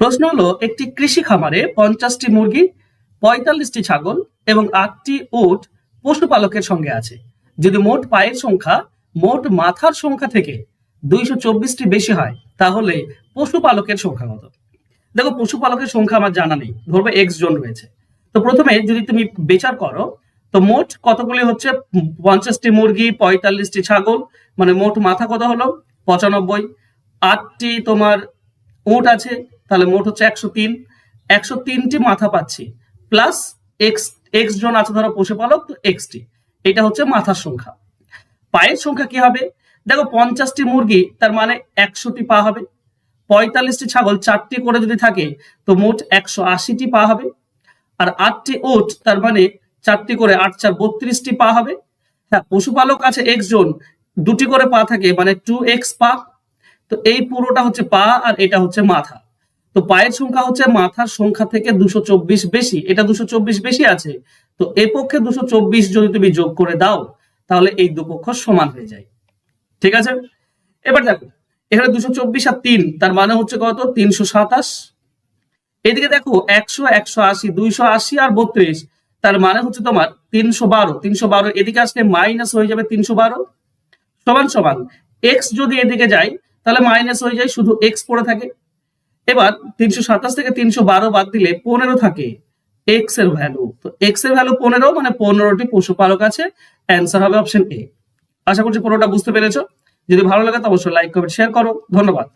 প্রশ্ন হলো, একটি কৃষি খামারে 50টি মুরগি, 45টি ছাগল এবং 8টি উট পশুপালকের সঙ্গে আছে। যদি মোট পায়ের সংখ্যা মোট মাথার সংখ্যা থেকে 224টি বেশি হয়, তাহলে পশুপালকের সংখ্যা কত? দেখো, পশুপালকের সংখ্যা আমার জানা নেই, ধরবে এক্স জন রয়েছে। তো প্রথমে যদি তুমি বিচার করো, তো মোট কতগুলি হচ্ছে? 50টি মুরগি, 45টি ছাগল, মানে মোট মাথা কত হলো? 95। 8টি তোমার উট আছে, তাহলে মোট হচ্ছে 103। 103টি মাথা পাচ্ছি, প্লাস এক্স এক্স জন আছে ধরো পশুপালক, তো এক্সটি, এটা হচ্ছে মাথার সংখ্যা। পায়ের সংখ্যা কি হবে? দেখো, 50টি মুরগি তার মানে 100টি পা হবে। 45টি ছাগল 4টি করে যদি থাকে, তো মোট 180টি পা হবে। আর 8টি উট তার মানে 4টি করে 8 4 32টি পা হবে। হ্যাঁ, পশুপালক আছে এক্স জন, 2টি করে পা থাকে, মানে 2x পা। তো এই পুরোটা হচ্ছে পা, আর এটা হচ্ছে মাথা। তো পায়ের সংখ্যা হচ্ছে মাথার সংখ্যা থেকে 224 বেশি, এটা 224 বেশি আছে। তো এ পক্ষে 224 যদি তুমি যোগ করে দাও, তাহলে এই দুপক্ষ সমান হয়ে যায়। ঠিক আছে, এবার দেখো, এখানে 224 আর 3, তার মানে হচ্ছে কত? 327। এদিকে দেখো 100 180, 280 আর 32, তার মানে হচ্ছে তোমার 312। 312 এদিকে আসলে মাইনাস হয়ে যাবে 312, সমান সমান এক্স যদি এদিকে যায় তাহলে মাইনাস হয়ে যায়, শুধু এক্স পড়ে থাকে। এবার 327 থেকে 312 বাদ দিলে 15 থাকে এক্স এর ভ্যালু। তো এক্স এর ভ্যালু 15, মানে 15টি পশুপালক আছে। অ্যান্সার হবে অপশন এ। আশা করছি পুরোটা বুঝতে পেরেছো। যদি ভালো লাগে তো অবশ্যই লাইক কমেন্ট শেয়ার করো। ধন্যবাদ।